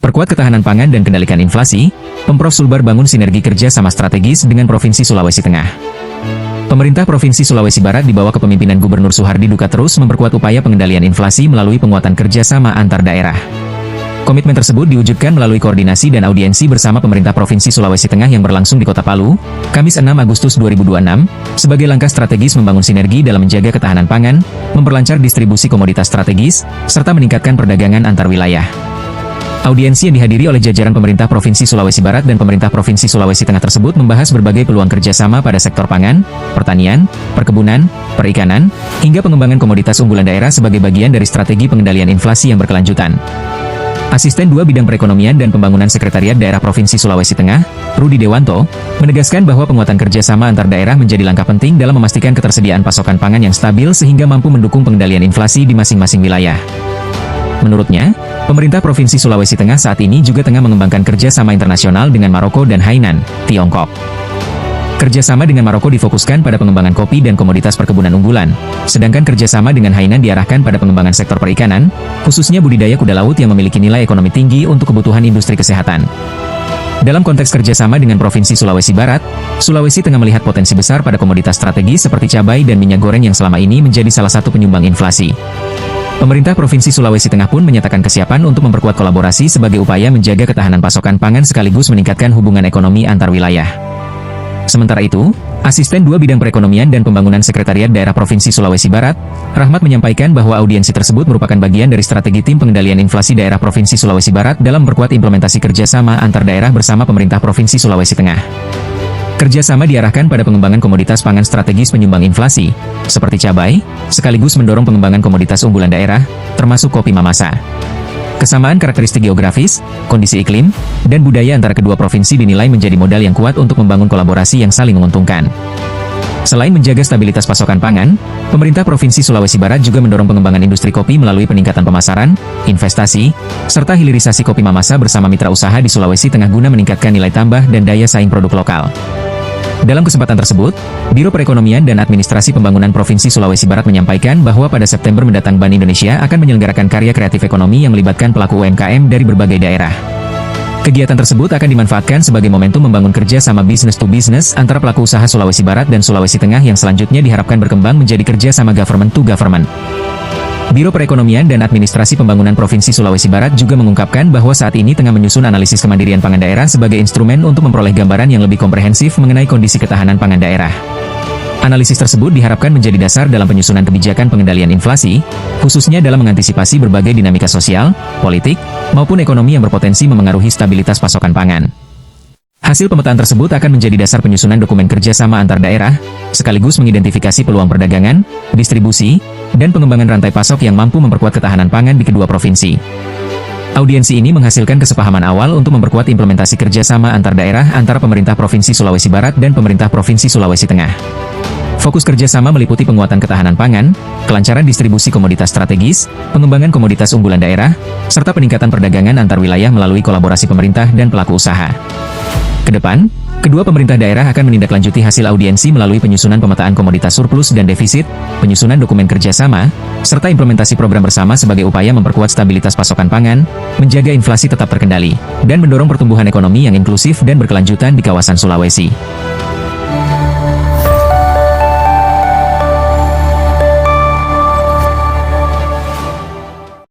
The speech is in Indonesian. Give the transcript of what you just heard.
Perkuat ketahanan pangan dan kendalikan inflasi, Pemprov Sulbar bangun sinergi kerja sama strategis dengan Provinsi Sulawesi Tengah. Pemerintah Provinsi Sulawesi Barat di bawah kepemimpinan Gubernur Suhardi Duka terus memperkuat upaya pengendalian inflasi melalui penguatan kerjasama antar daerah. Komitmen tersebut diwujudkan melalui koordinasi dan audiensi bersama pemerintah Provinsi Sulawesi Tengah yang berlangsung di Kota Palu, Kamis 6 Agustus 2026, sebagai langkah strategis membangun sinergi dalam menjaga ketahanan pangan, memperlancar distribusi komoditas strategis, serta meningkatkan perdagangan antar wilayah. Audiensi yang dihadiri oleh jajaran pemerintah Provinsi Sulawesi Barat dan pemerintah Provinsi Sulawesi Tengah tersebut membahas berbagai peluang kerjasama pada sektor pangan, pertanian, perkebunan, perikanan, hingga pengembangan komoditas unggulan daerah sebagai bagian dari strategi pengendalian inflasi yang berkelanjutan. Asisten 2 Bidang Perekonomian dan Pembangunan Sekretariat Daerah Provinsi Sulawesi Tengah, Rudi Dewanto, menegaskan bahwa penguatan kerjasama antar daerah menjadi langkah penting dalam memastikan ketersediaan pasokan pangan yang stabil sehingga mampu mendukung pengendalian inflasi di masing-masing wilayah. Menurutnya, pemerintah Provinsi Sulawesi Tengah saat ini juga tengah mengembangkan kerjasama internasional dengan Maroko dan Hainan, Tiongkok. Kerjasama dengan Maroko difokuskan pada pengembangan kopi dan komoditas perkebunan unggulan, sedangkan kerjasama dengan Hainan diarahkan pada pengembangan sektor perikanan, khususnya budidaya kuda laut yang memiliki nilai ekonomi tinggi untuk kebutuhan industri kesehatan. Dalam konteks kerjasama dengan Provinsi Sulawesi Barat, Sulawesi Tengah melihat potensi besar pada komoditas strategis seperti cabai dan minyak goreng yang selama ini menjadi salah satu penyumbang inflasi. Pemerintah Provinsi Sulawesi Tengah pun menyatakan kesiapan untuk memperkuat kolaborasi sebagai upaya menjaga ketahanan pasokan pangan sekaligus meningkatkan hubungan ekonomi antar wilayah. Sementara itu, Asisten 2 Bidang Perekonomian dan Pembangunan Sekretariat Daerah Provinsi Sulawesi Barat, Rahmat menyampaikan bahwa audiensi tersebut merupakan bagian dari strategi tim pengendalian inflasi daerah Provinsi Sulawesi Barat dalam memperkuat implementasi kerjasama antar daerah bersama pemerintah Provinsi Sulawesi Tengah. Kerjasama diarahkan pada pengembangan komoditas pangan strategis penyumbang inflasi, seperti cabai, sekaligus mendorong pengembangan komoditas unggulan daerah, termasuk kopi Mamasa. Kesamaan karakteristik geografis, kondisi iklim, dan budaya antara kedua provinsi dinilai menjadi modal yang kuat untuk membangun kolaborasi yang saling menguntungkan. Selain menjaga stabilitas pasokan pangan, pemerintah Provinsi Sulawesi Barat juga mendorong pengembangan industri kopi melalui peningkatan pemasaran, investasi, serta hilirisasi kopi Mamasa bersama mitra usaha di Sulawesi Tengah guna meningkatkan nilai tambah dan daya saing produk lokal. Dalam kesempatan tersebut, Biro Perekonomian dan Administrasi Pembangunan Provinsi Sulawesi Barat menyampaikan bahwa pada September mendatang Bank Indonesia akan menyelenggarakan karya kreatif ekonomi yang melibatkan pelaku UMKM dari berbagai daerah. Kegiatan tersebut akan dimanfaatkan sebagai momentum membangun kerja sama business to business antara pelaku usaha Sulawesi Barat dan Sulawesi Tengah yang selanjutnya diharapkan berkembang menjadi kerja sama government to government. Biro Perekonomian dan Administrasi Pembangunan Provinsi Sulawesi Barat juga mengungkapkan bahwa saat ini tengah menyusun analisis kemandirian pangan daerah sebagai instrumen untuk memperoleh gambaran yang lebih komprehensif mengenai kondisi ketahanan pangan daerah. Analisis tersebut diharapkan menjadi dasar dalam penyusunan kebijakan pengendalian inflasi, khususnya dalam mengantisipasi berbagai dinamika sosial, politik, maupun ekonomi yang berpotensi memengaruhi stabilitas pasokan pangan. Hasil pemetaan tersebut akan menjadi dasar penyusunan dokumen kerjasama antar daerah, sekaligus mengidentifikasi peluang perdagangan, distribusi, dan pengembangan rantai pasok yang mampu memperkuat ketahanan pangan di kedua provinsi. Audiensi ini menghasilkan kesepahaman awal untuk memperkuat implementasi kerjasama antar daerah antara pemerintah Provinsi Sulawesi Barat dan pemerintah Provinsi Sulawesi Tengah. Fokus kerjasama meliputi penguatan ketahanan pangan, kelancaran distribusi komoditas strategis, pengembangan komoditas unggulan daerah, serta peningkatan perdagangan antar wilayah melalui kolaborasi pemerintah dan pelaku usaha. Kedepan, kedua pemerintah daerah akan menindaklanjuti hasil audiensi melalui penyusunan pemetaan komoditas surplus dan defisit, penyusunan dokumen kerjasama, serta implementasi program bersama sebagai upaya memperkuat stabilitas pasokan pangan, menjaga inflasi tetap terkendali, dan mendorong pertumbuhan ekonomi yang inklusif dan berkelanjutan di kawasan Sulawesi.